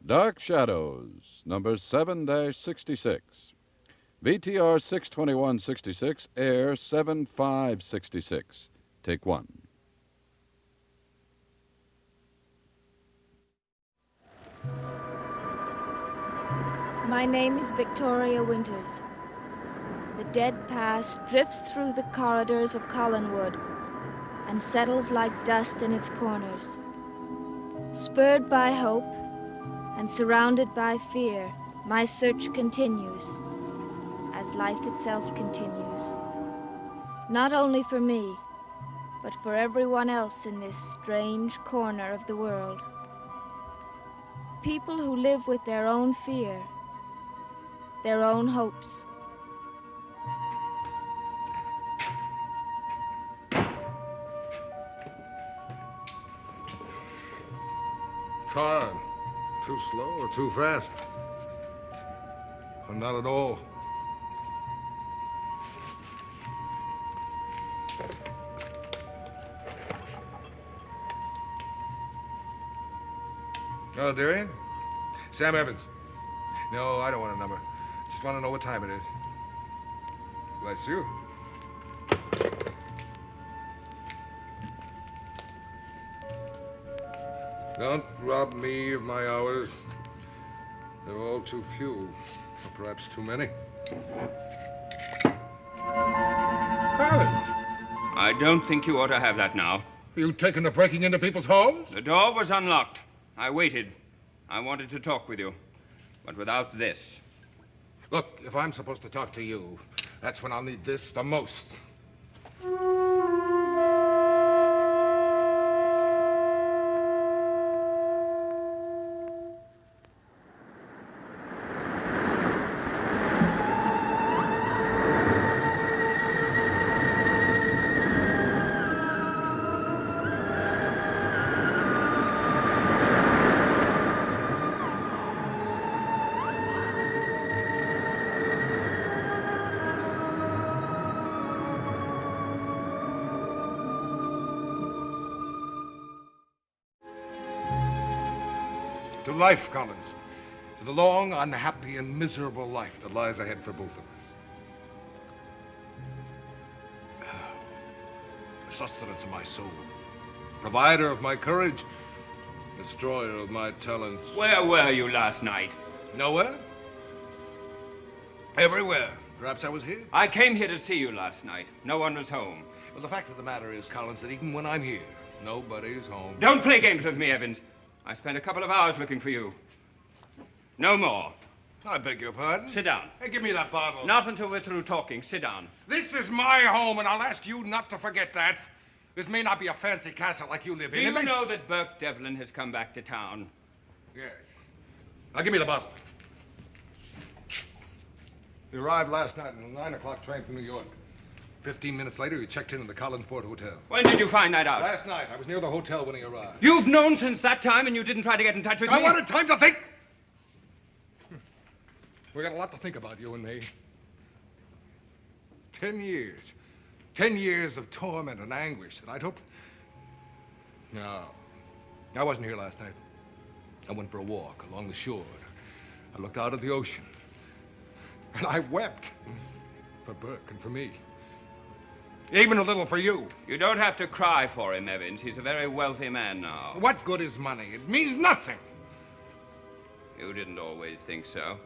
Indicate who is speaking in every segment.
Speaker 1: Dark Shadows, number 7-66. VTR 62166, Air 7566. Take one.
Speaker 2: My name is Victoria Winters. The dead past drifts through the corridors of Collinwood and settles like dust in its corners. Spurred by hope and surrounded by fear, my search continues, as life itself continues. Not only for me, but for everyone else in this strange corner of the world. People who live with their own fear, their own hopes.
Speaker 3: Tired. Too slow or too fast? Or not at all. Oh, Darian? Sam Evans. No, I don't want a number. Just want to know what time it is. Bless you. Don't rob me of my hours. They're all too few, or perhaps too many. Collins!
Speaker 4: I don't think you ought to have that now.
Speaker 3: You taken to breaking into people's homes?
Speaker 4: The door was unlocked. I waited. I wanted to talk with you, but without this.
Speaker 3: Look, if I'm supposed to talk to you, that's when I'll need this the most. To life, Collins. To the long, unhappy, and miserable life that lies ahead for both of us. The sustenance of my soul. Provider of my courage. Destroyer of my talents.
Speaker 4: Where were you last night?
Speaker 3: Nowhere? Everywhere. Perhaps I was here.
Speaker 4: I came here to see you last night. No one was home.
Speaker 3: Well, the fact of the matter is, Collins, that even when I'm here, nobody's home.
Speaker 4: Don't play games with me, Evans. I spent a couple of hours looking for you. No more.
Speaker 3: I beg your pardon?
Speaker 4: Sit down.
Speaker 3: Hey, give me that bottle.
Speaker 4: Not until we're through talking. Sit down.
Speaker 3: This is my home, and I'll ask you not to forget that. This may not be a fancy castle like you live in.
Speaker 4: Do you know that Burke Devlin has come back to town?
Speaker 3: Yes. Now, give me the bottle. He arrived last night on a 9 o'clock train from New York. 15 minutes later, he checked in at the Collinsport Hotel.
Speaker 4: When did you find that out?
Speaker 3: Last night. I was near the hotel when he arrived.
Speaker 4: You've known since that time, and you didn't try to get in touch with me?
Speaker 3: I wanted time to think. We got a lot to think about, you and me. 10 years. 10 years of torment and anguish that I'd hoped... No. I wasn't here last night. I went for a walk along the shore. I looked out at the ocean. And I wept. For Burke and for me. Even a little for you.
Speaker 4: You don't have to cry for him, Evans. He's a very wealthy man now.
Speaker 3: What good is money? It means nothing.
Speaker 4: You didn't always think so.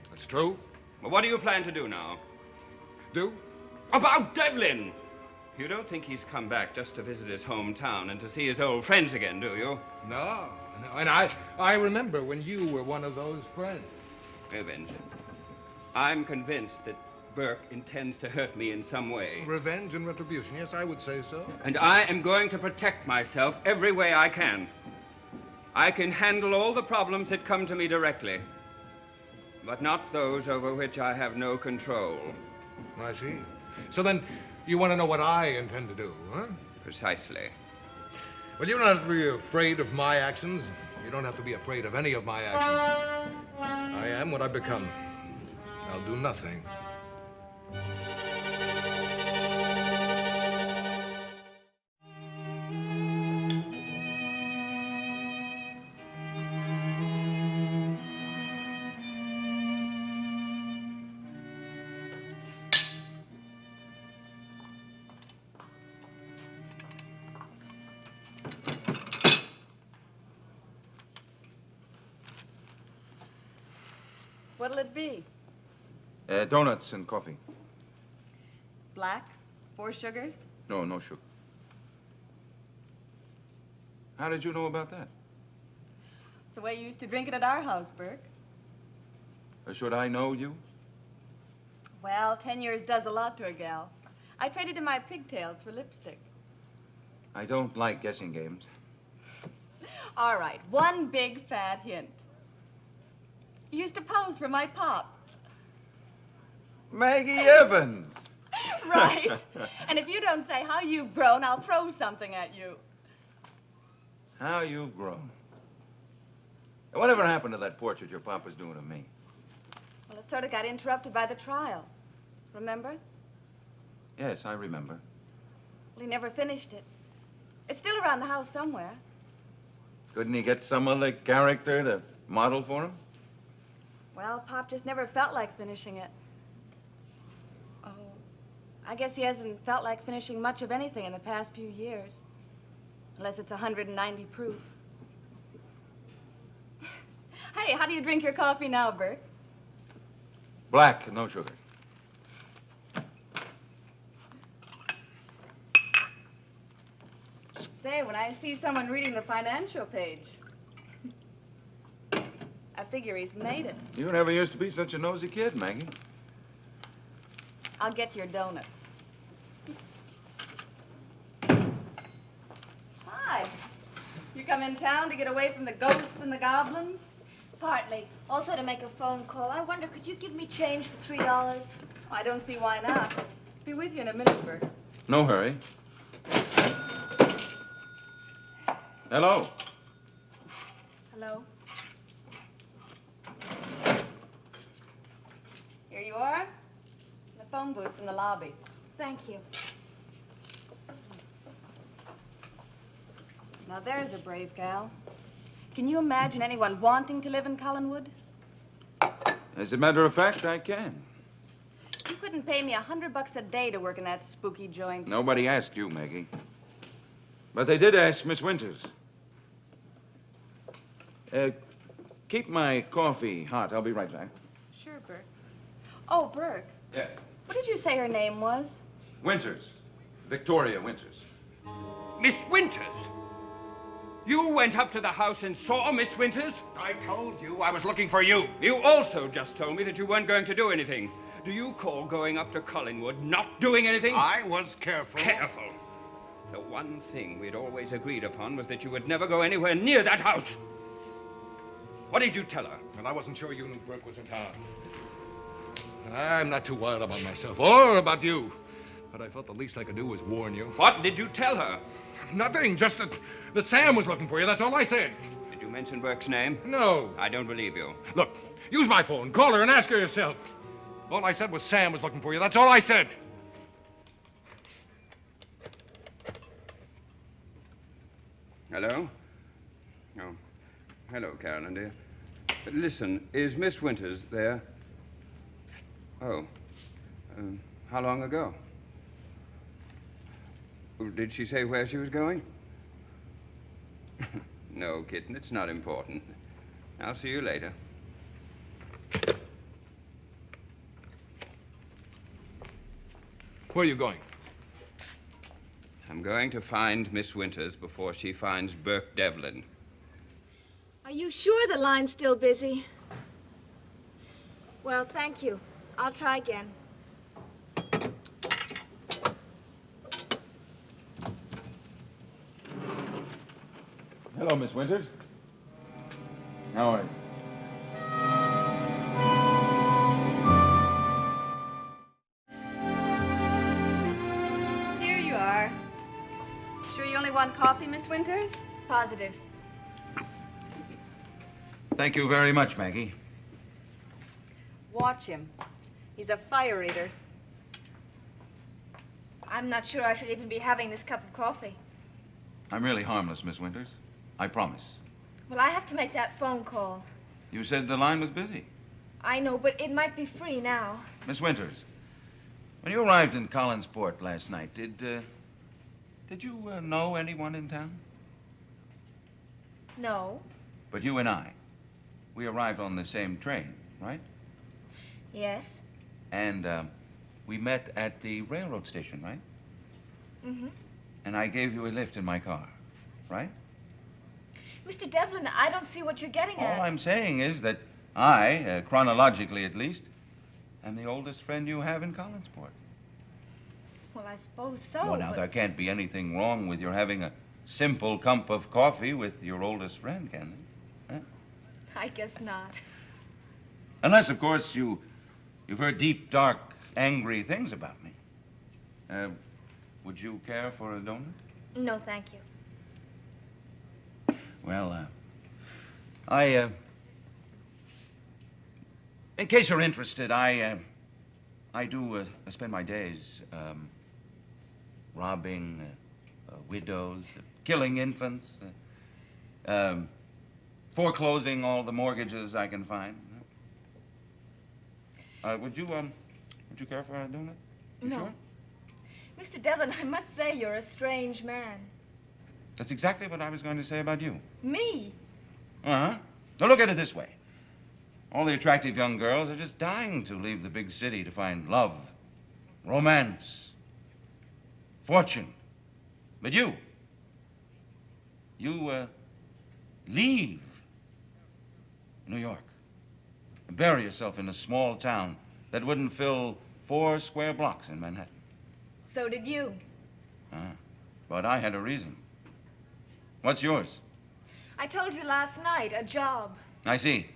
Speaker 3: That's true.
Speaker 4: Well, what do you plan to do now?
Speaker 3: Do?
Speaker 4: About Devlin! You don't think he's come back just to visit his hometown and to see his old friends again, do you?
Speaker 3: No. And I remember when you were one of those friends.
Speaker 4: Evans, I'm convinced that Burke intends to hurt me in some way.
Speaker 3: Revenge and retribution. Yes, I would say so.
Speaker 4: And I am going to protect myself every way I can. I can handle all the problems that come to me directly, but not those over which I have no control.
Speaker 3: I see. So then, you want to know what I intend to do, huh?
Speaker 4: Precisely.
Speaker 3: Well, you don't have to be afraid of my actions. You don't have to be afraid of any of my actions. I am what I've become. I'll do nothing.
Speaker 5: What'll it be?
Speaker 6: Donuts and coffee.
Speaker 5: Black? 4 sugars?
Speaker 6: No, no sugar. How did you know about that?
Speaker 5: It's the way you used to drink it at our house, Burke.
Speaker 6: Or should I know you?
Speaker 5: Well, 10 years does a lot to a gal. I traded in my pigtails for lipstick.
Speaker 6: I don't like guessing games.
Speaker 5: All right, one big fat hint. You used to pose for my pop.
Speaker 6: Maggie Evans!
Speaker 5: Right. And if you don't say how you've grown, I'll throw something at you.
Speaker 6: How you've grown. Whatever happened to that portrait your papa's doing of me?
Speaker 5: Well, it sort of got interrupted by the trial. Remember?
Speaker 6: Yes, I remember.
Speaker 5: Well, he never finished it. It's still around the house somewhere.
Speaker 6: Couldn't he get some other character to model for him?
Speaker 5: Well, Pop just never felt like finishing it. Oh, I guess he hasn't felt like finishing much of anything in the past few years. Unless it's 190 proof. Hey, how do you drink your coffee now, Burke?
Speaker 6: Black, no sugar.
Speaker 5: Say, when I see someone reading the financial page, I figure he's made it.
Speaker 6: You never used to be such a nosy kid, Maggie.
Speaker 5: I'll get your donuts. Hi. You come in town to get away from the ghosts and the goblins?
Speaker 2: Partly. Also to make a phone call. I wonder, could you give me change for $3?
Speaker 5: I don't see why not. Be with you in a minute, Burke.
Speaker 6: No hurry. Hello.
Speaker 2: Hello?
Speaker 5: Here you are. The phone booth's in the lobby.
Speaker 2: Thank you.
Speaker 5: Now there's a brave gal. Can you imagine anyone wanting to live in Collinwood?
Speaker 6: As a matter of fact, I can.
Speaker 5: You couldn't pay me $100 a day to work in that spooky joint.
Speaker 6: Nobody asked you, Maggie. But they did ask Miss Winters. Keep my coffee hot. I'll be right back.
Speaker 5: Sure, Burke. Oh, Burke.
Speaker 6: Yeah.
Speaker 5: What did you say her name was?
Speaker 6: Winters. Victoria Winters.
Speaker 4: Miss Winters? You went up to the house and saw Miss Winters?
Speaker 3: I told you I was looking for you.
Speaker 4: You also just told me that you weren't going to do anything. Do you call going up to Collingwood not doing anything?
Speaker 3: I was careful.
Speaker 4: Careful. The one thing we'd always agreed upon was that you would never go anywhere near that house. What did you tell her?
Speaker 3: And I wasn't sure you knew Burke was in town. I'm not too wild about myself or about you. But I felt the least I could do was warn you.
Speaker 4: What did you tell her?
Speaker 3: Nothing, just that Sam was looking for you. That's all I said.
Speaker 4: Did you mention Burke's name?
Speaker 3: No.
Speaker 4: I don't believe you.
Speaker 3: Look, use my phone. Call her and ask her yourself. All I said was Sam was looking for you. That's all I said.
Speaker 4: Hello? Oh, hello, Carolyn, dear. Listen, is Miss Winters there? Oh. How long ago? Did she say where she was going? No, kitten, it's not important. I'll see you later.
Speaker 3: Where are you going?
Speaker 4: I'm going to find Miss Winters before she finds Burke Devlin.
Speaker 2: Are you sure the line's still busy? Well, thank you. I'll try again.
Speaker 6: Hello, Miss Winters. How are you?
Speaker 5: Here you are. Sure you only want coffee, Miss Winters?
Speaker 2: Positive.
Speaker 6: Thank you very much, Maggie.
Speaker 5: Watch him. He's a fire eater.
Speaker 2: I'm not sure I should even be having this cup of coffee.
Speaker 6: I'm really harmless, Miss Winters. I promise.
Speaker 2: Well, I have to make that phone call.
Speaker 6: You said the line was busy.
Speaker 2: I know, but it might be free now.
Speaker 6: Miss Winters, when you arrived in Collinsport last night, did you know anyone in town?
Speaker 2: No.
Speaker 6: But you and I, we arrived on the same train, right?
Speaker 5: Yes.
Speaker 6: And we met at the railroad station, right?
Speaker 5: Mm-hmm.
Speaker 6: And I gave you a lift in my car, right?
Speaker 5: Mr. Devlin, I don't see what you're getting at.
Speaker 6: All I'm saying is that I, chronologically at least, am the oldest friend you have in Collinsport.
Speaker 5: Well, I suppose so,
Speaker 6: Well, now,
Speaker 5: but...
Speaker 6: there can't be anything wrong with your having a simple cup of coffee with your oldest friend, can there? Huh?
Speaker 5: I guess not.
Speaker 6: Unless, of course, you've heard deep, dark, angry things about me. Would you care for a donut?
Speaker 5: No, thank you.
Speaker 6: Well, in case you're interested, I do spend my days robbing widows, killing infants, foreclosing all the mortgages I can find. Would you care for a donut? You
Speaker 5: No.
Speaker 6: Sure?
Speaker 5: Mr. Devlin, I must say you're a strange man.
Speaker 6: That's exactly what I was going to say about you.
Speaker 5: Me?
Speaker 6: Uh-huh. Now, look at it this way. All the attractive young girls are just dying to leave the big city to find love, romance, fortune. But you leave New York and bury yourself in a small town that wouldn't fill 4 square blocks in Manhattan.
Speaker 5: So did you.
Speaker 6: But I had a reason. What's yours?
Speaker 5: I told you last night, a job.
Speaker 6: I see.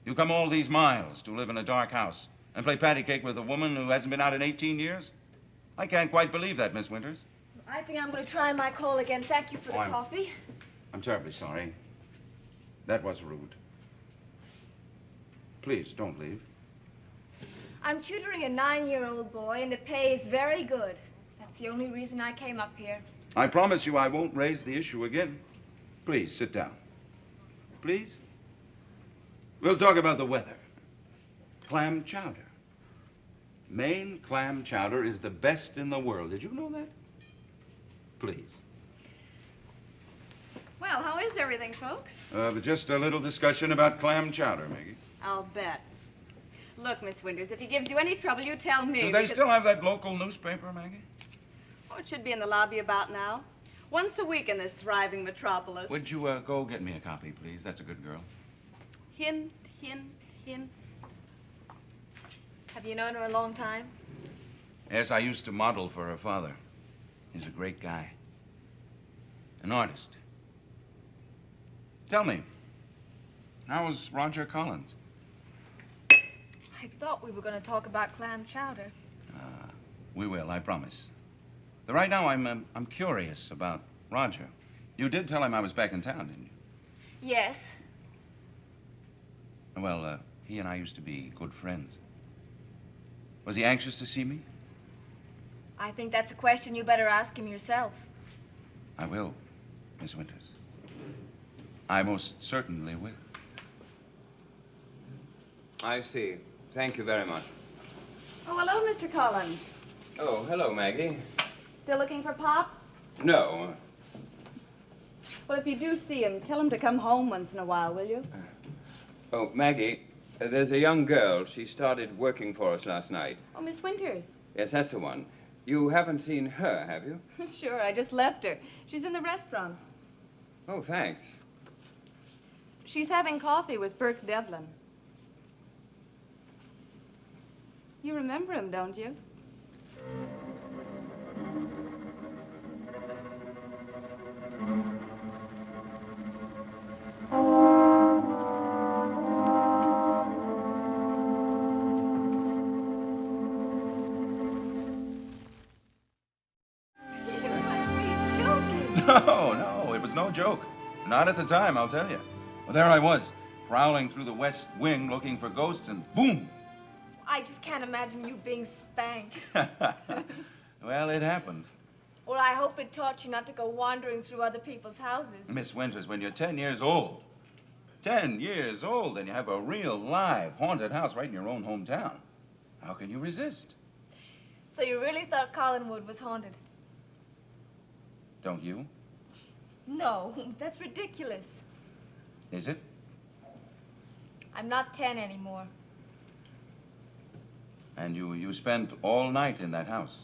Speaker 6: You come all these miles to live in a dark house and play patty cake with a woman who hasn't been out in 18 years? I can't quite believe that, Miss Winters.
Speaker 5: I think I'm going to try my call again. Thank you for the
Speaker 6: I'm-
Speaker 5: coffee.
Speaker 6: I'm terribly sorry. That was rude. Please, don't leave.
Speaker 5: I'm tutoring a 9-year-old boy, and the pay is very good. That's the only reason I came up here.
Speaker 6: I promise you I won't raise the issue again. Please, sit down. Please? We'll talk about the weather. Clam chowder. Maine clam chowder is the best in the world. Did you know that? Please.
Speaker 5: Well, how is everything, folks?
Speaker 6: But just a little discussion about clam chowder, Maggie.
Speaker 5: I'll bet. Look, Miss Winters, if he gives you any trouble, you tell me.
Speaker 6: Do they still have that local newspaper, Maggie?
Speaker 5: Oh, it should be in the lobby about now. Once a week in this thriving metropolis.
Speaker 6: Would you go get me a copy, please? That's a good girl.
Speaker 5: Hint, hint, hint. Have you known her a long time?
Speaker 6: Yes, I used to model for her father. He's a great guy. An artist. Tell me, how was Roger Collins?
Speaker 5: I thought we were going to talk about clam chowder.
Speaker 6: We will, I promise. But right now, I'm curious about Roger. You did tell him I was back in town, didn't you?
Speaker 5: Yes.
Speaker 6: Well, he and I used to be good friends. Was he anxious to see me?
Speaker 5: I think that's a question you better ask him yourself.
Speaker 6: I will, Miss Winters. I most certainly will.
Speaker 4: I see. Thank you very much.
Speaker 5: Oh, hello, Mr. Collins.
Speaker 4: Oh, hello, Maggie.
Speaker 5: Still looking for Pop?
Speaker 4: No.
Speaker 5: Well, if you do see him, tell him to come home once in a while, will you?
Speaker 4: Oh, Maggie, there's a young girl. She started working for us last night.
Speaker 5: Oh, Miss Winters.
Speaker 4: Yes, that's the one. You haven't seen her, have you?
Speaker 5: Sure, I just left her. She's in the restaurant.
Speaker 4: Oh, thanks.
Speaker 5: She's having coffee with Burke Devlin. You remember him, don't you? You must be joking.
Speaker 6: No, it was no joke. Not at the time, I'll tell you. Well, there I was, prowling through the West Wing looking for ghosts, and boom!
Speaker 5: I just can't imagine you being spanked.
Speaker 6: Well, it happened.
Speaker 5: Well, I hope it taught you not to go wandering through other people's houses.
Speaker 6: Miss Winters, when you're 10 years old, 10 years old, and you have a real live haunted house right in your own hometown, how can you resist?
Speaker 5: So you really thought Collinwood was haunted?
Speaker 6: Don't you?
Speaker 5: No, that's ridiculous.
Speaker 6: Is it?
Speaker 5: I'm not 10 anymore.
Speaker 6: And you spent all night in that house.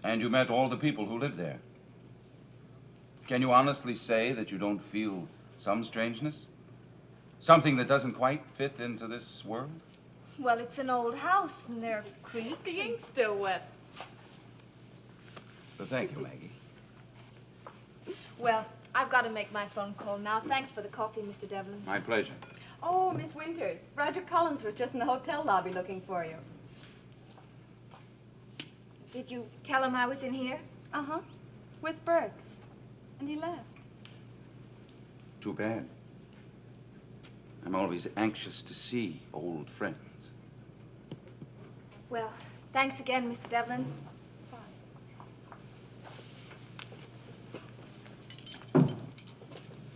Speaker 6: And you met all the people who live there. Can you honestly say that you don't feel some strangeness? Something that doesn't quite fit into this world?
Speaker 2: Well, it's an old house, and there are creaks.
Speaker 5: The ink's still wet.
Speaker 6: So thank you, Maggie.
Speaker 2: Well, I've got to make my phone call now. Thanks for the coffee, Mr. Devlin.
Speaker 6: My pleasure.
Speaker 5: Oh, Miss Winters, Roger Collins was just in the hotel lobby looking for you.
Speaker 2: Did you tell him I was in here?
Speaker 5: Uh-huh. With Burke. And he left.
Speaker 6: Too bad. I'm always anxious to see old friends.
Speaker 2: Well, thanks again, Mr. Devlin.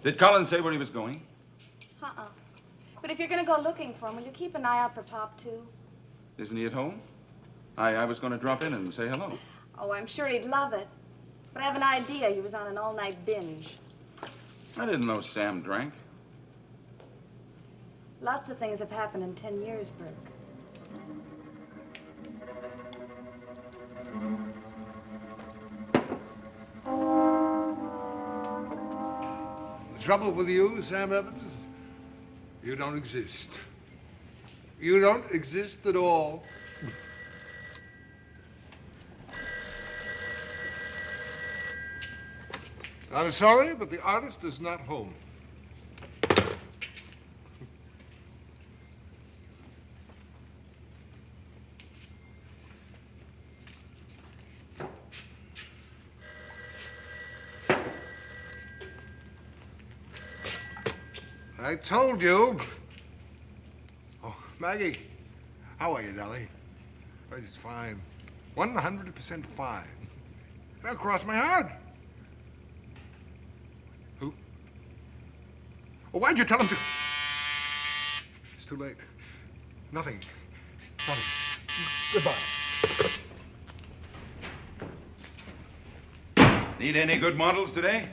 Speaker 6: Did Collins say where he was going?
Speaker 5: Uh-uh. But if you're going to go looking for him, will you keep an eye out for Pop, too?
Speaker 6: Isn't he at home? I was going to drop in and say hello.
Speaker 5: Oh, I'm sure he'd love it. But I have an idea he was on an all-night binge.
Speaker 6: I didn't know Sam drank.
Speaker 5: Lots of things have happened in 10 years, Burke.
Speaker 3: The trouble with you, Sam Evans, you don't exist. You don't exist at all. I'm sorry, but the artist is not home. I told you. Oh, Maggie, how are you, Dolly? Oh, it's fine. 100% fine. Now cross my heart. Who? Oh, why'd you tell him to? It's too late. Nothing. Nothing. Goodbye.
Speaker 6: Need any good models today?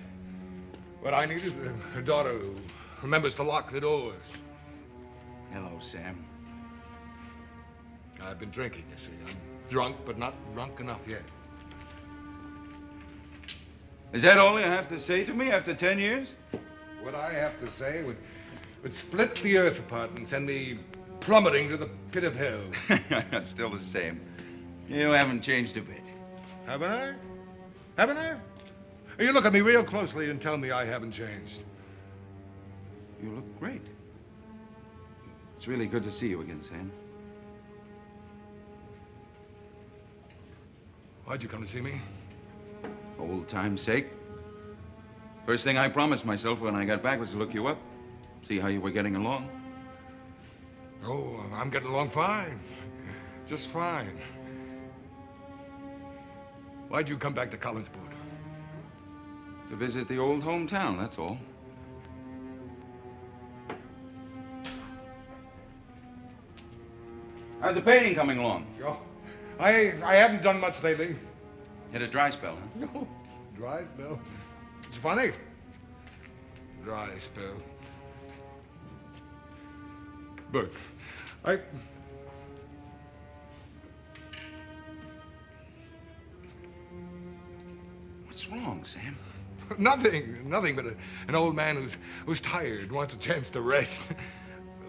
Speaker 3: What I need is a daughter who remembers to lock the doors.
Speaker 6: Hello, Sam.
Speaker 3: I've been drinking, you see. I'm drunk, but not drunk enough yet.
Speaker 6: Is that all you have to say to me after 10 years?
Speaker 3: What I have to say would split the earth apart and send me plummeting to the pit of hell.
Speaker 6: Still the same. You haven't changed a bit.
Speaker 3: Haven't I? Haven't I? You look at me real closely and tell me I haven't changed.
Speaker 6: You look great. It's really good to see you again, Sam.
Speaker 3: Why'd you come to see me?
Speaker 6: Old time's sake. First thing I promised myself when I got back was to look you up, see how you were getting along.
Speaker 3: Oh, I'm getting along fine. Just fine. Why'd you come back to Collinsport?
Speaker 6: To visit the old hometown, that's all. How's the painting coming along?
Speaker 3: Oh, I haven't done much lately.
Speaker 6: Hit a dry spell, huh?
Speaker 3: No, dry spell. It's funny. Dry spell. Burke,
Speaker 6: What's wrong, Sam?
Speaker 3: Nothing but an old man who's tired, wants a chance to rest.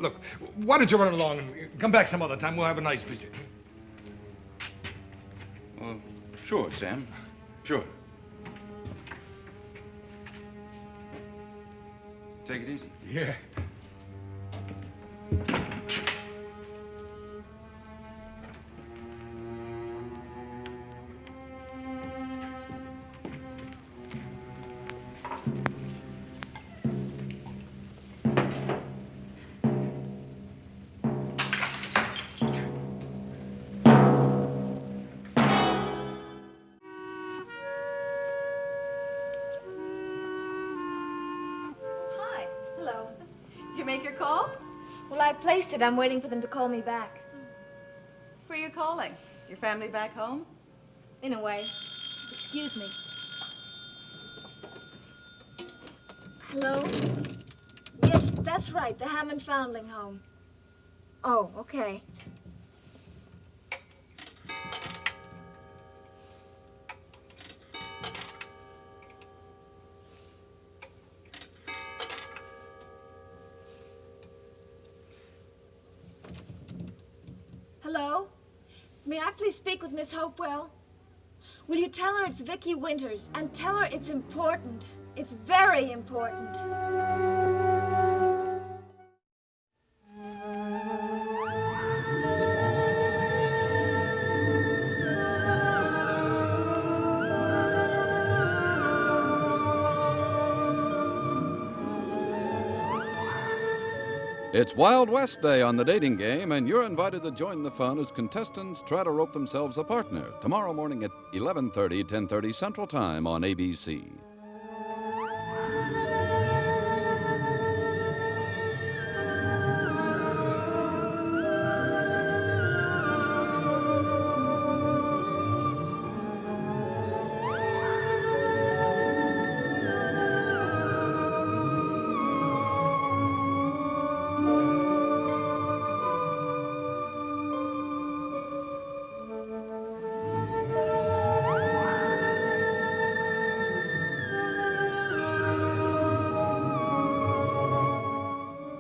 Speaker 3: Look, why don't you run along and come back some other time? We'll have a nice visit.
Speaker 6: Well, sure, Sam. Sure. Take it easy.
Speaker 3: Yeah.
Speaker 5: Hi.
Speaker 2: Hello.
Speaker 5: Did you make your call?
Speaker 2: Well, I placed it. I'm waiting for them to call me back.
Speaker 5: Who are you calling? Your family back home?
Speaker 2: In a way. Excuse me. Hello? Yes, that's right. The Hammond Foundling Home. Oh, okay. Hello? May I please speak with Miss Hopewell? Will you tell her it's Vicki Winters, and tell her it's important. It's very important.
Speaker 1: It's Wild West Day on the dating game, and you're invited to join the fun as contestants try to rope themselves a partner tomorrow morning at 11:30, 10:30 Central Time on ABC.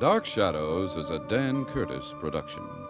Speaker 1: Dark Shadows is a Dan Curtis production.